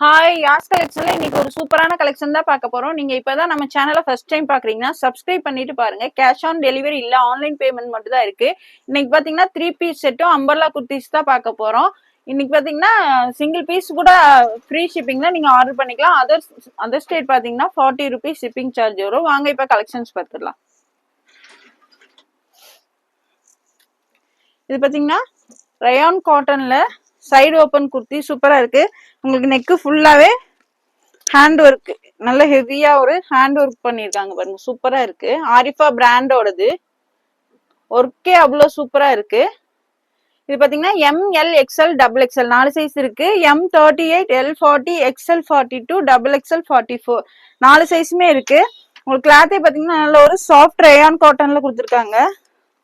Hi யாஸ் கலெக்ஷன்ல இன்னைக்கு ஒரு சூப்பரான கலெக்ஷன் தான் பார்க்க போறோம். நீங்க இப்பதான் நம்ம சேனலை ஃபர்ஸ்ட் டைம் பாக்குறீங்கன்னா சப்ஸ்கிரைப் பண்ணிட்டு பாருங்க. கேஷ் ஆன் டெலிவரி இல்ல, ஆன்லைன் பேமெண்ட் மட்டும் தான் இருக்கு. இன்னைக்கு பாத்தீங்கன்னா 3 பீஸ் செட்டும் அம்பர்லா குர்த்திஸ் தான் பார்க்க போறோம். இன்னைக்கு பாத்தீங்கன்னா சிங்கிள் பீஸ் கூட ஃப்ரீ ஷிப்பிங்ல நீங்க ஆர்டர் பண்ணிக்கலாம். அதர் ஸ்டேட் பாத்தீங்கன்னா 40 ருபீஸ் ஷிப்பிங் சார்ஜ் வரும். வாங்க இப்ப கலெக்ஷன்ஸ் பார்த்துடலாம். இது பாத்தீங்கன்னா ரயான் காட்டன்ல சைடு ஓப்பன் குர்த்தி சூப்பரா இருக்கு. உங்களுக்கு நெக்கு ஃபுல்லாவே ஹேண்ட் ஒர்க், நல்ல ஹெவியா ஒரு ஹேண்ட் ஒர்க் பண்ணிருக்காங்க பாருங்க, சூப்பரா இருக்கு. ஆரிஃபா பிராண்டோடது ஒர்க்கே அவ்வளோ சூப்பரா இருக்கு. இது பாத்தீங்கன்னா ML XL XXL 4 சைஸ் இருக்கு. M38 L40 XL42 XXL 44 4 சைஸுமே இருக்கு. உங்களுக்கு கிளாத்தே பாத்தீங்கன்னா நல்ல ஒரு சாஃப்ட் ரயான் காட்டன்ல கொடுத்துருக்காங்க.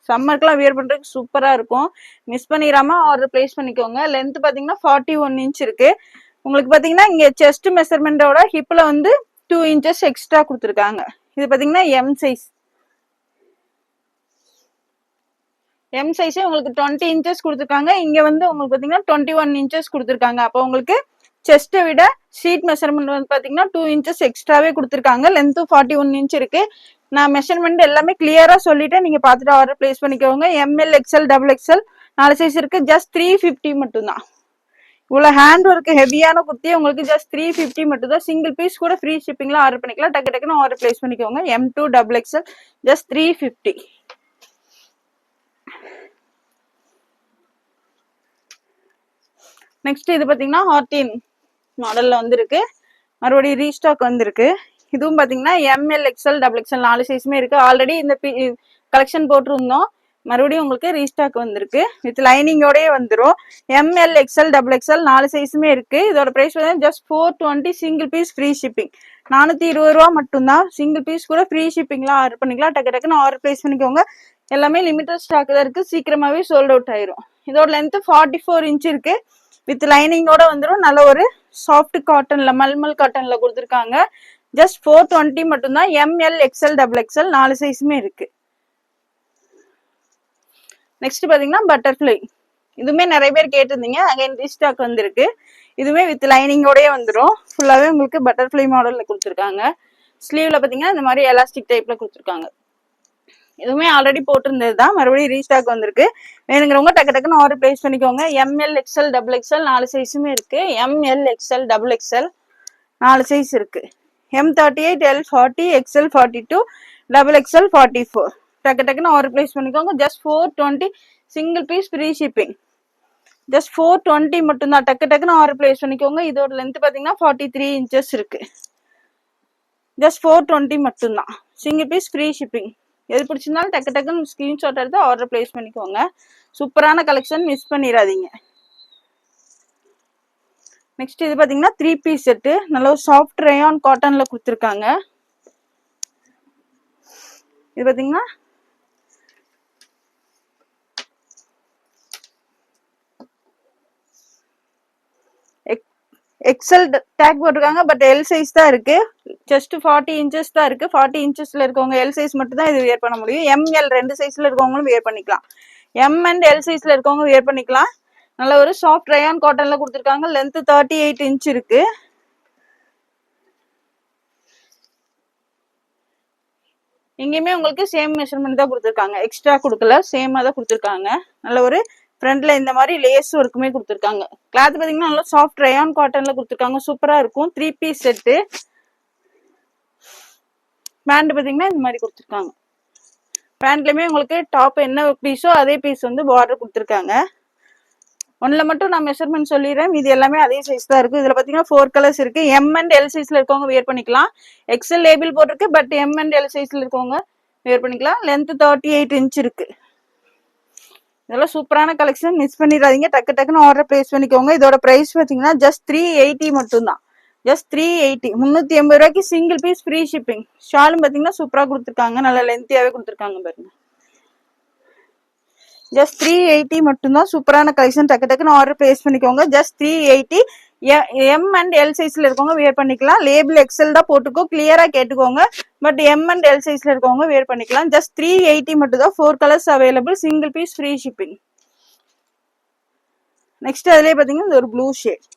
சம்மருக்குலாம் வியர் பண்றதுக்கு சூப்பரா இருக்கும். மிஸ் பண்ணிடாம ஆர்டர் பிளேஸ் பண்ணிக்கோங்க. லென்த் பாத்தீங்கன்னா 41 இன்ச் இருக்கு. உங்களுக்கு பாத்தீங்கன்னா இங்க செஸ்ட் மெஷர்மெண்டோட ஹிப்ல வந்து 2 இன்ச்சஸ் எக்ஸ்ட்ரா கொடுத்துருக்காங்க. இது பாத்தீங்கன்னா எம் சைஸ் உங்களுக்கு 20 இன்ச்சஸ் கொடுத்துருக்காங்க. இங்க வந்து உங்களுக்கு பாத்தீங்கன்னா 21 இன்ச்சஸ் கொடுத்துருக்காங்க. அப்போ உங்களுக்கு செஸ்ட்டை விட ஷீட் மெஷர்மெண்ட் வந்து பாத்தீங்கன்னா 2 இன்ச்சஸ் எக்ஸ்ட்ராவே கொடுத்துருக்காங்க. லென்த் 41 இன்ச் இருக்கு. நான் மெஷர்மெண்ட் எல்லாமே கிளியரா சொல்லிட்டேன், நீங்க பாத்துட்டு ஆர்டர் பிளேஸ் பண்ணிக்கோங்க. ML XL XXL 4 சைஸ் இருக்கு. ஜஸ்ட் 350 மட்டும்தான். இவ்வளவு ஹேண்ட் ஒர்க் ஹெவியான குர்த்தி உங்களுக்கு ஜஸ்ட் 350 மட்டும் தான். சிங்கிள் பீஸ் கூட ஃப்ரீ ஷிப்பிங்ல ஆர்டர் பண்ணிக்கலாம். டக்கு டக்குன்னு ஆர்டர் பிளேஸ் பண்ணிக்கோங்க. M2 XXL just 350. நெக்ஸ்ட் இது பாத்தீங்கன்னா ஹார்டின் மாடல்ல வந்திருக்கு. மறுபடியும் ரீஸ்டாக் வந்திருக்கு. இதுவும் பாத்தீங்கன்னா ML XL XXL 4 சைஸுமே இருக்கு. ஆல்ரெடி இந்த கலெக்ஷன் போட்டிருந்தோம், மறுபடியும் உங்களுக்கு ரீஸ்டாக் வந்திருக்கு. வித் லைனிங்கோடய வந்துடும். ML XL XXL 4 சைஸுமே இருக்கு. இதோட பிரைஸ் வந்து just 420. Single piece free shipping 420 ரூபா மட்டும்தான். சிங்கிள் பீஸ் கூட ஃப்ரீ ஷிப்பிங்லாம் ஆர்டர் பண்ணிக்கலாம். டக்கு டக்குன்னு ஆர்டர் பிளேஸ் பண்ணிக்கோங்க. எல்லாமே லிமிட்டட் ஸ்டாக் தான் இருக்கு, சீக்கிரமாவே சோல்ட் அவுட் ஆயிரும். இதோட லென்த் 44 இன்ச் இருக்கு. வித் லைனிங்கோட வந்துடும். நல்ல ஒரு சாஃப்ட் காட்டன்ல, மல்மல் காட்டன்ல கொடுத்துருக்காங்க. ஜஸ்ட் 420 மட்டும்தான். ML XL XXL 4 சைஸுமே இருக்கு. நெக்ஸ்ட் பாத்தீங்கன்னா பட்டர்ஃபிளை. இதுவுமே நிறைய பேர் கேட்டிருந்தீங்க, அகைன் ரீஸ்டாக் வந்திருக்கு. இதுவுமே வித் லைனிங்கோடய வந்துடும். ஃபுல்லாவே உங்களுக்கு பட்டர்ஃபிளை மாடல்ல கொடுத்துருக்காங்க. ஸ்லீவ்ல பாத்தீங்கன்னா இந்த மாதிரி எலாஸ்டிக் டைப்ல கொடுத்துருக்காங்க. இதுவுமே ஆல்ரெடி போட்டிருந்தது தான், மறுபடியும் ரீஸ்டாக் வந்திருக்கு. வேணுங்கிறவங்க டக்கு டக்குன்னு ஆர்டர் பிளேஸ் பண்ணிக்கோங்க. ML XL XXL 4 சைஸுமே இருக்கு. ML XL XXL 4 சைஸ் இருக்கு. M38 L40 XL42 XXL 44 டக்கு டக்குன்னு ஆர்டர் பிளேஸ் பண்ணிக்கோங்க. Just 420. Single piece free shipping just 420 மட்டும்தான். டக்கு டக்குன்னு ஆர்டர் பிளேஸ் பண்ணிக்கோங்க. இதோட லென்த் பாத்தீங்கன்னா 43 இன்ச்சஸ் இருக்கு. ஜஸ்ட் 420 மட்டும்தான். Single piece free shipping. எது பிடிச்சிருந்தாலும் டக்கு டக்குன்னு ஸ்கிரீன்ஷாட் எடுத்து ஆர்டர் பிளேஸ் பண்ணிக்கோங்க. சூப்பரான கலெக்ஷன், மிஸ் பண்ணிடாதீங்க. நெக்ஸ்ட் இது பாத்தீங்கன்னா 3 பீஸ் செட்டு. நல்ல ஒரு சாஃப்ட் ரயான் காட்டன்ல கொடுத்துருக்காங்க. இது பாத்தீங்கன்னா எக்ஸல் டேக் போட்டிருக்காங்க. பட் எல் சைஸ் தான் இருக்கு. ஜஸ்ட் 40 இன்ச்சஸ் தான் இருக்கு. 40 இன்ச்சஸ்ல இருக்கவங்க எல் சைஸ் மட்டும் தான் இது வியர் பண்ண முடியும். ML 2 சைஸ்ல இருக்கவங்களும் வியர் பண்ணிக்கலாம். M அண்ட் L சைஸ்ல இருக்கவங்க வியர் பண்ணிக்கலாம். நல்ல ஒரு சாஃப்ட் ரயான் காட்டன்ல கொடுத்துருக்காங்க. லென்த் 38 இன்ச் இருக்கு. இங்கேயுமே உங்களுக்கு சேம் மெஷர்மெண்ட் தான் கொடுத்துருக்காங்க, எக்ஸ்ட்ரா கொடுக்கல, சேமா தான் கொடுத்துருக்காங்க. நல்ல ஒரு ஃப்ரண்ட்ல இந்த மாதிரி லேஸ் ஒர்க்குமே கொடுத்துருக்காங்க. கிளாத் பாத்தீங்கன்னா நல்லா சாஃப்ட் ரயான் காட்டன்ல கொடுத்துருக்காங்க. சூப்பரா இருக்கும். 3 பீஸ் செட்டு. பேண்ட் பாத்தீங்கன்னா இந்த மாதிரி கொடுத்துருக்காங்க. பேண்ட்லயுமே உங்களுக்கு டாப் என்ன பீஸோ அதே பீஸ் வந்து பார்டர் கொடுத்துருக்காங்க. ஒன்னுல மட்டும் நான் மெஷர்மெண்ட் சொல்லிடுறேன், இது எல்லாமே அதே சைஸ் தான் இருக்கு. இதுல பாத்தீங்கன்னா 4 கலர்ஸ் இருக்கு. M அண்ட் L சைஸ்ல இருக்கவங்க வியர் பண்ணிக்கலாம். XL லேபிள் போட்டிருக்கு, பட் M அண்ட் L சைஸ்ல இருக்கவங்க வியர் பண்ணிக்கலாம். லென்த் 38 இன்ச் இருக்கு. இதெல்லாம் சூப்பரான கலெக்ஷன், மிஸ் பண்ணிடாதீங்க. டக்கு டக்குன்னு ஆர்டர் பிளேஸ் பண்ணிக்கோங்க. இதோட பிரைஸ் பாத்தீங்கன்னா ஜஸ்ட் 380 மட்டும்தான். ஜஸ்ட் 380, 380 ரூபாய்க்கு சிங்கிள் பீஸ் ஃப்ரீ ஷிப்பிங். ஷாலும் பாத்தீங்கன்னா சூப்பரா கொடுத்துருக்காங்க, நல்ல லென்த்தியாவே கொடுத்துருக்காங்க பாருங்க. ஜஸ்ட் 380 மட்டும்தான். சூப்பரான கலெக்ஷன், டக்கு டக்குன்னு ஆர்டர் பிளேஸ் பண்ணிக்கோங்க. ஜஸ்ட் 380. M அண்ட் L சைஸ்ல இருக்கவங்க வியர் பண்ணிக்கலாம். லேபிள் XL தான் போட்டுக்கோ, கிளியரா கேட்டுக்கோங்க. பட் M அண்ட் L சைஸ்ல இருக்கவங்க வியர் பண்ணிக்கலாம். ஜஸ்ட் 380 மட்டும் தான். 4 colours available. Single piece free shipping. Next அதுலயே பாத்தீங்கன்னா ஒரு ப்ளூ ஷேட்.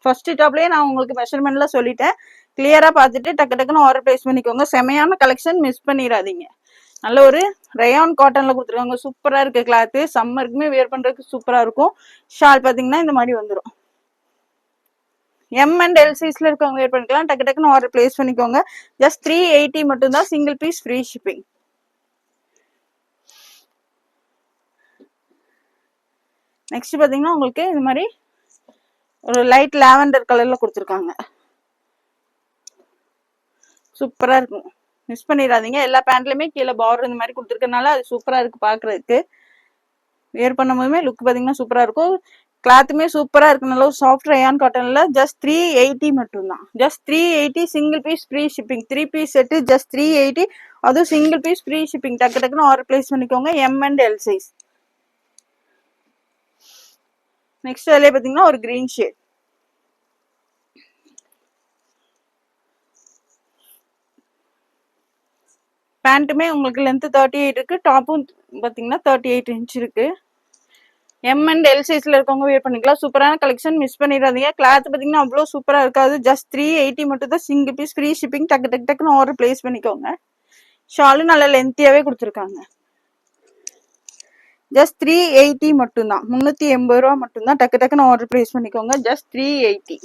ஃபர்ஸ்ட் டாப்லயே நான் உங்களுக்கு மெஷர்மெண்ட்ல சொல்லிட்டேன். கிளியரா பார்த்துட்டு டக்கு டக்குன்னு ஆர்டர் பிளேஸ் பண்ணிக்கோங்க. செமையான கலெக்ஷன், மிஸ் பண்ணிடாதீங்க. நல்ல ஒரு ரயான் காட்டன்ல கொடுத்துருக்காங்க. சூப்பரா இருக்கு கிளாத். சம்மருக்குமே வேர் பண்றதுக்கு சூப்பரா இருக்கும். ஷால் பாத்தீங்கன்னா இந்த மாதிரி வந்துடும். எம் அண்ட் எல் சைஸ்ல இருக்கவங்க வேர் பண்ணிக்கலாம். டக்கு டக்குன்னு ஆர்டர் பிளேஸ் பண்ணிக்கோங்க. ஜஸ்ட் 380 மட்டும் தான். Single piece free shipping. Next பாத்தீங்கன்னா உங்களுக்கு இந்த மாதிரி ஒரு லைட் லாவெண்டர் கலர்ல கொடுத்துருக்காங்க. சூப்பரா இருக்கும், மிஸ் பண்ணிடாதீங்க. எல்லா பேண்ட்லயுமே கீழே பார்டர் இந்த மாதிரி கொடுத்துருக்கனால அது சூப்பரா இருக்கு பாக்குறதுக்கு. வேர் பண்ணும் போதுமே லுக் பாத்தீங்கன்னா சூப்பரா இருக்கும். கிளாத்துமே சூப்பரா இருக்கு. நல்ல ஒரு சாஃப்ட் ரயான் காட்டன்ல. ஜஸ்ட் 380 மட்டும் தான். Just 380 single piece free shipping. 3 பீஸ் செட்டு ஜஸ்ட் 380. அதுவும் சிங்கிள் பீஸ் ஃப்ரீ ஷிப்பிங். டக்கு டக்குன்னு ஆர்டர் பிளேஸ் பண்ணிக்கோங்க. M and L size. Next அதுலயே பாத்தீங்கன்னா ஒரு கிரீன் ஷேட். பேண்ட்டுமே உங்களுக்கு லென்த் 38 இருக்கு. டாப்பும் பாத்தீங்கன்னா 38 இன்ச் இருக்கு. எம் அண்ட் எல் சைஸ்ல இருக்கவங்க வேர் பண்ணிக்கலாம். சூப்பரான கலெக்ஷன், மிஸ் பண்ணிடாதீங்க. கிளாத் பாத்தீங்கன்னா அவ்வளோ சூப்பரா இருக்காது. ஜஸ்ட் 380 மட்டும் தான். Single piece free shipping. டக்கு டக்கு டக்குன்னு ஆர்டர் பிளேஸ் பண்ணிக்கோங்க. ஷாலும் நல்ல லென்த்தியாவே கொடுத்துருக்காங்க. ஜஸ்ட் 380 மட்டும் தான். 380 ரூபா மட்டும் தான். டக்கு டக்குன்னு ஆர்டர் பிளேஸ் பண்ணிக்கோங்க. ஜஸ்ட் 380.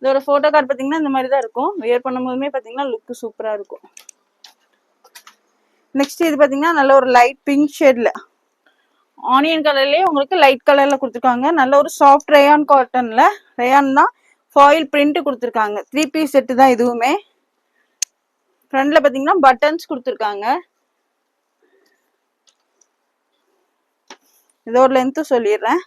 இதோட போட்டோ கார்டு பாத்தீங்கன்னா இந்த மாதிரி தான் இருக்கும். வேர் பண்ணும் போதுமே பாத்தீங்கன்னா லுக் சூப்பரா இருக்கும். நெக்ஸ்ட் இது பாத்தீங்கன்னா நல்ல ஒரு லைட் பிங்க் ஷேட்ல ஆனியன் கலர்லயே உங்களுக்கு லைட் கலர்ல கொடுத்துருக்காங்க. நல்ல ஒரு சாஃப்ட் ரயான் காட்டன்ல. ரயான் தான், ஃபாயில் பிரிண்ட் கொடுத்துருக்காங்க. 3 பீஸ் செட்டு தான் இதுவுமே. ஃப்ரண்ட்ல பாத்தீங்கன்னா பட்டன்ஸ் கொடுத்துருக்காங்க. இதோட லென்த் சொல்லிடுறேன்.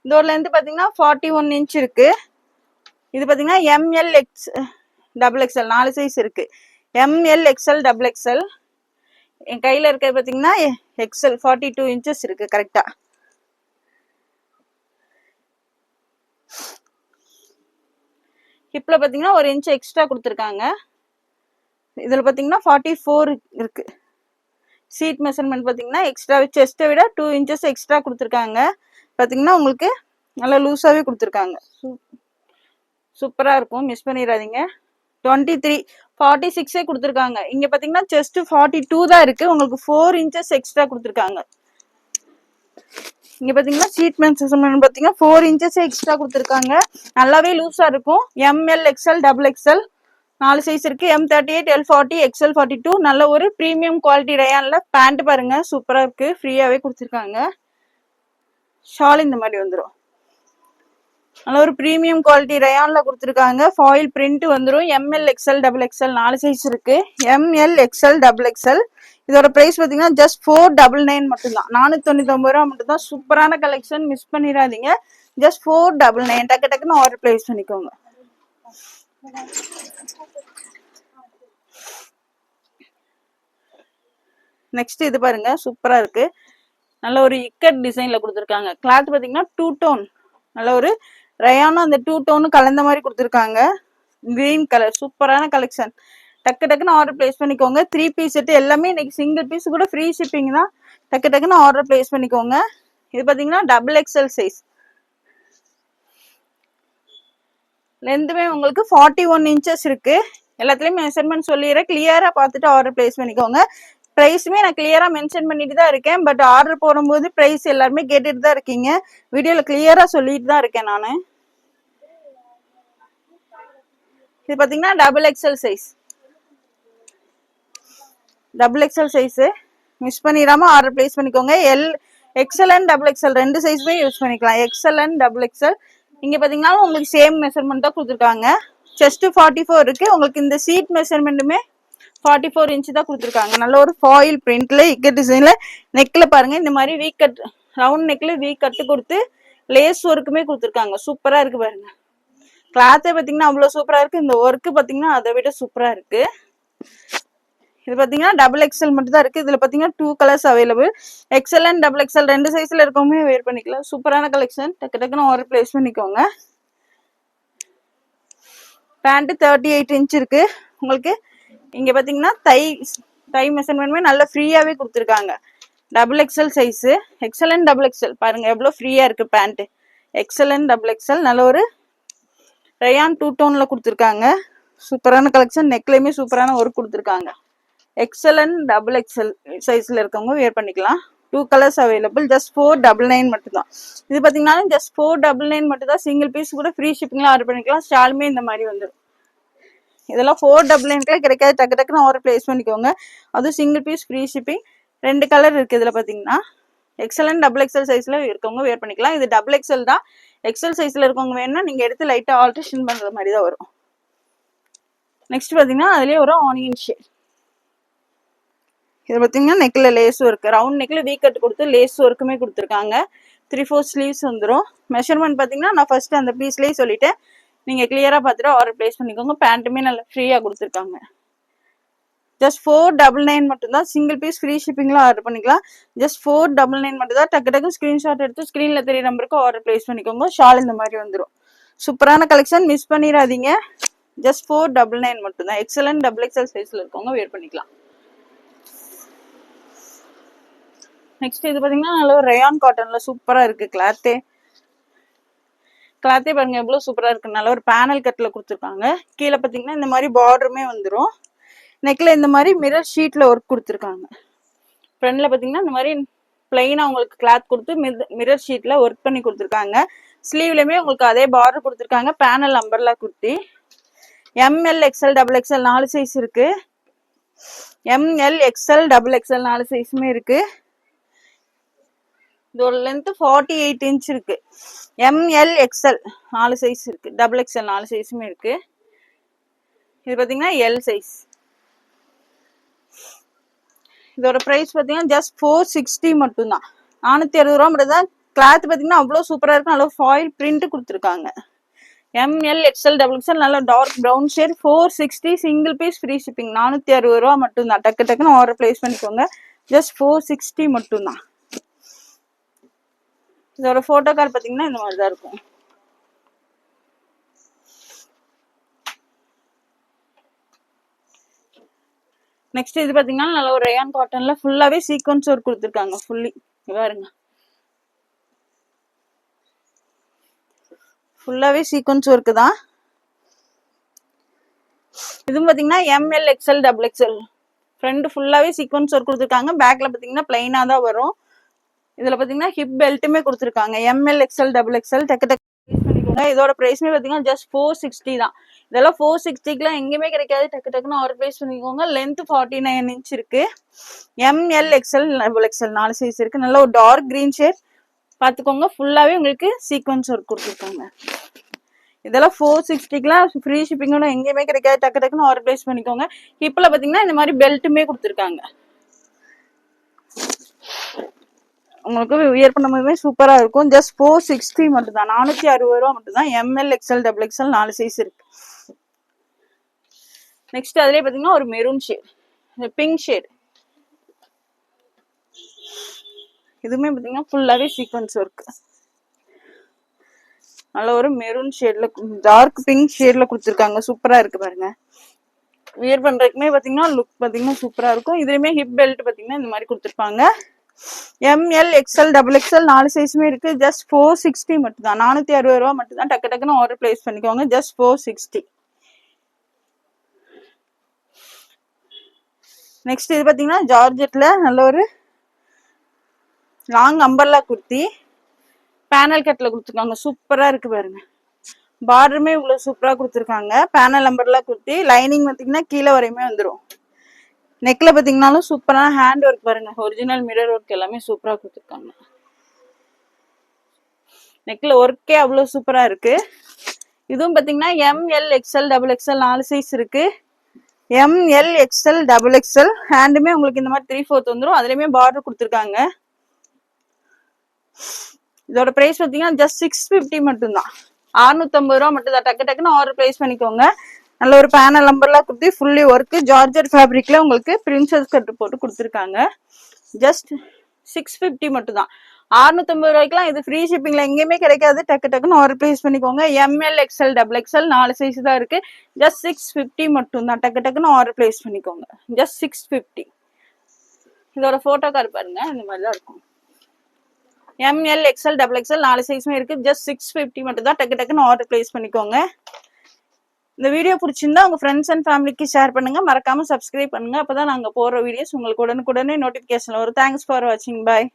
இதோட லென்த் பாத்தீங்கன்னா 41 இன்ச் இருக்கு. இது பாத்தீங்கன்னா M L X double XL 4 size இருக்கு. M L XL double XL. என் கையில இருக்க பாத்தீங்கன்னா எக்ஸ்எல் 42 இன்ச்சஸ் இருக்கு கரெக்டா. ஹிப்ல பாத்தீங்கன்னா ஒரு இன்ச் எக்ஸ்ட்ரா கொடுத்துருக்காங்க. இதுல பாத்தீங்கன்னா 44 இருக்கு. சீட் மெஷர்மெண்ட் பாத்தீங்கன்னா எக்ஸ்ட்ரா, செஸ்ட்டை விட 2 இன்ச்சஸ் எக்ஸ்ட்ரா கொடுத்துருக்காங்க. பாத்தீங்கன்னா உங்களுக்கு நல்லா லூஸாவே கொடுத்துருக்காங்க. சூப்பரா இருக்கும், மிஸ் பண்ணிடாதீங்க. 23 46 கொடுத்துருக்காங்க. இங்க பாத்தீங்கன்னா செஸ்ட் 42 தான் இருக்கு. உங்களுக்கு 4 இன்ச்சஸ் எக்ஸ்ட்ரா கொடுத்துருக்காங்க. இங்க பாத்தீங்கன்னா சீட் மெஷர்மெண்ட் பாத்தீங்கன்னா 4 இன்ச்சஸ் எக்ஸ்ட்ரா கொடுத்துருக்காங்க. நல்லாவே லூஸா இருக்கும். ML XL double XL 4 size இருக்கு. M38 L40 XL 42. நல்ல ஒரு பிரீமியம் குவாலிட்டி ரயான்ல. பேண்ட் பாருங்க சூப்பரா இருக்கு, ஃப்ரீயாவே கொடுத்துருக்காங்க. ஷால் இந்த மாதிரி வந்துடும். நல்ல ஒரு பிரீமியம் குவாலிட்டி ரயான்ல கொடுத்துருக்காங்க. ஃபாயில் பிரிண்ட் வந்துடும். M L XL double XL 4 size இருக்கு. M L XL double XL. இதோட பிரைஸ் பாத்தீங்கன்னா ஜஸ்ட் 499 மட்டும் தான். 499 ரூபா மட்டும் தான். சூப்பரான கலெக்ஷன், மிஸ் பண்ணிடாதீங்க. ஜஸ்ட் 499. டக்கு டக்குன்னு ஆர்டர் பிளேஸ் பண்ணிக்கோங்க. நெக்ஸ்ட் இது பாருங்க சூப்பரா இருக்கு. நல்ல ஒரு இக்கட் டிசைன்ல கொடுத்துருக்காங்க. கிளாத் பாத்தீங்கன்னா 2 டோன். நல்ல ஒரு ரயானும் அந்த 2 டோனும் கலந்த மாதிரி கொடுத்துருக்காங்க. கிரீன் கலர் சூப்பரான கலெக்ஷன். டக்கு டக்குன்னு ஆர்டர் பிளேஸ் பண்ணிக்கோங்க. 3 பீஸ் செட்டு எல்லாமே இன்னைக்கு சிங்கிள் பீஸ் கூட ஃப்ரீ ஷிப்பிங் தான். டக்கு டக்குன்னு ஆர்டர் பிளேஸ் பண்ணிக்கோங்க. இது பாத்தீங்கன்னா டபுள் எக்ஸ்எல் சைஸ். லென்த்துமே உங்களுக்கு 41 இன்ச்சஸ் இருக்கு. எல்லாத்துலயும் மெஷர்மெண்ட் சொல்லிடுறேன். கிளியரா பார்த்துட்டு ஆர்டர் பிளேஸ் பண்ணிக்கோங்க. பிரைஸுமே நான் கிளியரா மென்ஷன் பண்ணிட்டு தான் இருக்கேன். பட் ஆர்டர் போடும்போது பிரைஸ் எல்லாருமே கேட்டுட்டு தான் இருக்கீங்க. வீடியோல கிளியரா சொல்லிட்டு தான் இருக்கேன் நானு. இது பாத்தீங்கன்னா double XL size. Double XL size miss பண்ணிடாம ஆர்டர் பிளேஸ் பண்ணிக்கோங்க. எக்ஸ்எல் அண்ட் டபுள் எக்ஸ்எல் 2 சைஸ்மே யூஸ் பண்ணிக்கலாம். XL and double XL. இங்க பாத்தீங்கன்னா உங்களுக்கு சேம் மெஷர்மெண்ட் தான் கொடுத்துருக்காங்க. செஸ்ட் 44 இருக்கு. உங்களுக்கு இந்த சீட் மெஷர்மெண்ட்டுமே 44 இன்ச் தான் கொடுத்துருக்காங்க. நல்ல ஒரு ஃபாயில் பிரிண்ட்ல இக்கட் டிசைன்ல. நெக்ல பாருங்க இந்த மாதிரி வீ கட், ரவுண்ட் நெக்ல வீ கட்டு கொடுத்து லேஸ் ஒர்க்குமே கொடுத்துருக்காங்க. சூப்பரா இருக்கு பாருங்க. கிளாத்தே பாத்தீங்கன்னா அவ்வளவு சூப்பரா இருக்கு. இந்த ஒர்க்கு பாத்தீங்கன்னா அதை விட சூப்பரா இருக்கு. இது பாத்தீங்கன்னா டபுள் எக்ஸ்எல் மட்டும் தான் இருக்கு. இதுல பாத்தீங்கன்னா 2 colours available. XL and double XL 2 சைஸ்ல இருக்கவங்க வேர் பண்ணிக்கலாம். சூப்பரான கலெக்ஷன். டக்கு டக்குன்னு ஆர்டர் பிளேஸ் பண்ணிக்கோங்க. பேண்ட் 38 இன்ச் இருக்கு. உங்களுக்கு இங்க பாத்தீங்கன்னா தை மெஷர்மெண்ட்மே நல்ல ஃப்ரீயாவே கொடுத்துருக்காங்க. Double XL size, XL double XL பாருங்க எவ்வளோ ஃப்ரீயாக இருக்குது பேண்ட்டு. எக்ஸல் டபுள் எக்ஸல் நல்ல ஒரு ரயான் 2 டோன்ல கொடுத்துருக்காங்க. சூப்பரான கலெக்ஷன். நெக்லையுமே சூப்பரான ஒர்க் கொடுத்துருக்காங்க. எக்ஸல் டபுள் எக்ஸல் சைஸ்ல இருக்கவங்க வேர் பண்ணிக்கலாம். 2 கலர்ஸ் அவைலபிள். ஜஸ்ட் 499 மட்டும்தான். இது பார்த்தீங்கன்னா ஜஸ்ட் 499 மட்டும் தான். சிங்கிள் பீஸ் கூட ஃப்ரீ ஷிப்பிங்லாம் ஆர்டர் பண்ணிக்கலாம். ஸ்டாலுமே இந்த மாதிரி வந்துடும். இதெல்லாம் 499 கிடைக்காது. டக்கு டக்குன்னு ஆர்டர் பிளேஸ் பண்ணிக்கோங்க. அதுவும் single piece free shipping. 2 colour இருக்குது இதில் பார்த்தீங்கன்னா. எக்ஸல் டபுள் எக்ஸல் சைஸ்ல இருக்கவங்க வேர் பண்ணிக்கலாம். இது டபுள் எக்ஸல் தான். எக்ஸல் சைஸ்ல இருக்கவங்க வேணும்னா நீங்க எடுத்து லைட்டா ஆல்ட்ரேஷன் பண்ற மாதிரி தான் வரும். நெக்ஸ்ட் பாத்தீங்கன்னா அதுலயே ஒரு ஆனியன் ஷேட். இது பாத்தீங்கன்னா நெக்ல லேஸ் ஒர்க், ரவுண்ட் நெக்ல வீ கட் கொடுத்து லேஸ் ஒர்க்குமே கொடுத்துருக்காங்க. 3/4 ஸ்லீவ்ஸ் வந்துடும். மெஷர்மெண்ட் பாத்தீங்கன்னா நான் ஃபர்ஸ்ட் அந்த பீஸ்லயே சொல்லிட்டேன். நீங்க கிளியரா பார்த்துட்டு ஆர்டர் பிளேஸ் பண்ணிக்கோங்க. பேண்ட்டுமே நல்லா ஃப்ரீயா கொடுத்துருக்காங்க. ஜஸ்ட் 499 மட்டும் தான். சிங்கிள் பீஸ் ஃப்ரீ ஷிப்பிங்ல ஆர்டர் பண்ணிக்கலாம். ஜஸ்ட் 499 மட்டும் தான். டக்கு டக்கு ஸ்கிரீன்ஷாட் எடுத்து ஸ்கிரீன்ல தெரிய நம்பருக்கு ஆர்டர் பிளேஸ் பண்ணிக்கோங்க. ஷால் இந்த மாதிரி வந்துடும். சூப்பரான கலெக்ஷன், மிஸ் பண்ணிடாதீங்க. ஜஸ்ட் 499 மட்டும் தான். எக்ஸல் டபுள் எக்ஸல் சைஸ்ல இருக்கவங்க வேர் பண்ணிக்கலாம். நெக்ஸ்ட் இது பாத்தீங்கன்னா நல்ல ஒரு ரயான் காட்டன்ல சூப்பரா இருக்கு. கிளாத்தே பாருங்க எவ்வளவு சூப்பரா இருக்கு. நல்ல ஒரு பேனல் கட்ல கொடுத்துருக்காங்க. கீழே பாத்தீங்கன்னா இந்த மாதிரி பார்டருமே வந்துடும். நெக்ல இந்த மாதிரி மிரர் ஷீட்ல ஒர்க் கொடுத்துருக்காங்க. ஃப்ரண்ட்ல பாத்தீங்கன்னா இந்த மாதிரி பிளைனா உங்களுக்கு கிளாத் கொடுத்து மிரர் ஷீட்ல ஒர்க் பண்ணி கொடுத்துருக்காங்க. ஸ்லீவ்லயுமே உங்களுக்கு அதே பார்டர் கொடுத்துருக்காங்க. Panel umbrella kurti. ML XL double XL 4 size இருக்கு. எம்எல் எக்ஸ்எல் டபுள் எக்ஸ்எல் 4 சைஸுமே இருக்கு. இதோட லென்த் 48 இன்ச் இருக்கு. எம்எல் எக்ஸ்எல் 4 சைஸ் இருக்கு. டபுள் எக்ஸ்எல் 4 சைஸுமே இருக்கு. இது பாத்தீங்கன்னா எல் சைஸ். இதோட பிரைஸ் பாத்தீங்கன்னா ஜஸ்ட் 460 மட்டும் தான். 460 ரூபா மட்டும் தான். கிளாத் பாத்தீங்கன்னா அவ்வளவு சூப்பரா இருக்கும். நல்ல ஃபாயில் பிரிண்ட் கொடுத்துருக்காங்க. எம்எல் எக்ஸ்எல் டபுள் எக்ஸ்எல் நல்ல dark brown shade. 460 single piece free shipping. 460 ரூபா மட்டும் தான். டக்கு டக்குன்னு ஆர்டர் பிளேஸ் பண்ணிக்கோங்க. ஜஸ்ட் 460 மட்டும் தான். இதோட போட்டோ கார்டு பாத்தீங்கன்னா இந்த மாதிரி தான் இருக்கும். நெக்ஸ்ட் இது பாத்தீங்கன்னா நல்ல ஒரு ரயான் காட்டன்ல ஃபுல்லாவே சீக்வன்ஸ் ஒர்க் கொடுத்துருக்காங்க. ஃபுல்லி பாருங்க, ஃபுல்லாவே சீக்வன்ஸ் ஒர்க் தான். இதுவும் பாத்தீங்கன்னா M L XL double XL. Front ஃபுல்லாவே சீக்வன்ஸ் ஒர்க் கொடுத்துருக்காங்க. பேக்ல பாத்தீங்கன்னா பிளைனா தான் வரும். இதுல பாத்தீங்கன்னா ஹிப் பெல்ட்டுமே கொடுத்துருக்காங்க. M L XL double XL. டக்கு டக்கு பண்ணிக்கோங்க. இதோட பிரைஸ்மே பாத்தீங்கன்னா ஜஸ்ட் 460 தான். இதெல்லாம் 460க்குலாம் எங்கேயுமே கிடைக்காது. டக்கு டக்குன்னு ஆர்டர் பிளேஸ் பண்ணிக்கோங்க. லென்த் 49 இன்ச் இருக்கு. M L XL double XL 4 size இருக்கு. நல்ல ஒரு டார்க் கிரீன் ஷேட் பாத்துக்கோங்க. ஃபுல்லாவே உங்களுக்கு சீக்வன்ஸ் ஒர்க் கொடுத்துருக்காங்க. இதெல்லாம் 460க்குலாம் ஃப்ரீ ஷிப்பிங்கோட எங்கேயுமே கிடைக்காது. டக்கு டக்குன்னு ஆர்டர் பிளேஸ் பண்ணிக்கோங்க. ஹிப்ல பாத்தீங்கன்னா இந்த மாதிரி பெல்ட்டுமே கொடுத்துருக்காங்க. உங்களுக்கு வியர் பண்ணும்போதுமே சூப்பரா இருக்கும். ஜஸ்ட் 460 மட்டும் தான். 460 ரூபா மட்டும் தான். ML XL double XL 4 size இருக்கு. நெக்ஸ்ட் அதுலயே பாத்தீங்கன்னா ஒரு மெரூன் ஷேட், பிங்க் ஷேட். இதுவுமே பாத்தீங்கன்னா ஃபுல்லாவே சீக்வன்ஸ் ஒர்க். நல்ல ஒரு மெரூன் ஷேட்ல டார்க் பிங்க் ஷேட்ல கொடுத்துருக்காங்க. சூப்பரா இருக்கு பாருங்க. வியர் பண்றதுக்குமே பாத்தீங்கன்னா லுக் பாத்தீங்கன்னா சூப்பரா இருக்கும். இதுலயுமே ஹிப் பெல்ட் பாத்தீங்கன்னா இந்த மாதிரி கொடுத்துருப்பாங்க. எம்எல் எக்ஸ்எல் டபுள் எக்ஸ்எல் 4 சைஸுமே இருக்கு. ஜஸ்ட் 460 மட்டும் தான். 460 ரூபா மட்டும் தான். டக்கு டக்குன்னு ஆர்டர் பிளேஸ் பண்ணிக்கோங்க. ஜஸ்ட் 460. நெக்ஸ்ட் இது பாத்தீங்கன்னா ஜார்ஜெட்ல நல்ல ஒரு லாங் அம்பர்லா குர்த்தி. பேனல் கட்ல கொடுத்துருக்காங்க. சூப்பரா இருக்கு பாருங்க. பார்டருமே இவ்வளவு சூப்பரா கொடுத்துருக்காங்க. Panel umbrella kurti. லைனிங் பாத்தீங்கன்னா கீழே வரையுமே வந்துடும். நெக்ல பாத்தீங்கன்னாலும் சூப்பரான ஹேண்ட் ஒர்க் பாருங்க. ஒரிஜினல் மிரர் ஒர்க் எல்லாமே சூப்பரா கொடுத்துருக்காங்க. நெக்ல ஒர்க்கே அவ்வளவு சூப்பரா இருக்கு. இதுவும் பாத்தீங்கன்னா M L XL double XL 4 size இருக்கு. M L XL double XL. ஹேண்டுமே உங்களுக்கு இந்த மாதிரி 3/4 வந்துடும். அதுலயுமே பார்டர் கொடுத்துருக்காங்க. இதோட பிரைஸ் பாத்தீங்கன்னா ஜஸ்ட் 650 மட்டும் தான். 650 ரூபா மட்டும் தான். டக்கு டக்குன்னு ஆர்டர் பிளேஸ் பண்ணிக்கோங்க. நல்ல ஒரு பேனல் நம்பர்லாம் கொடுத்து ஃபுல்லி ஒர்க் ஜார்ஜெட் ஃபேப்ரிக்ல உங்களுக்கு பிரின்சஸ் கட்டு போட்டு கொடுத்துருக்காங்க. ஜஸ்ட் 650 மட்டும் தான். 650 ரூபாய்க்குலாம் இது ஃப்ரீ ஷிப்பிங்ல எங்கேயுமே கிடைக்காது. டக்கு டக்குன்னு ஆர்டர் பிளேஸ் பண்ணிக்கோங்க. ML XL double XL 4 size தான் இருக்கு. ஜஸ்ட் 650 மட்டும் தான். டக்கு டக்குன்னு ஆர்டர் பிளேஸ் பண்ணிக்கோங்க. ஜஸ்ட் 650. இதோட போட்டோ கார்டு பாருங்க, இந்த மாதிரி தான் இருக்கும். ML XL XXL 4 சைஸுமே இருக்கு. ஜஸ்ட் 650 மட்டும் தான். டக்கு டக்குன்னு ஆர்டர் பிளேஸ் பண்ணிக்கோங்க. இந்த வீடியோ பிடிச்சிருந்தா உங்க ஃப்ரெண்ட்ஸ் அண்ட் ஃபேமிலிக்கு ஷேர் பண்ணுங்க. மறக்காம சப்ஸ்கிரைப் பண்ணுங்க. அப்பதான் நாங்க போடுற வீடியோஸ் உங்களுக்கு உடனுக்குடனே நோட்டிபிகேஷன் வரும். தேங்க்ஸ் ஃபார் வாட்சிங். பாய்.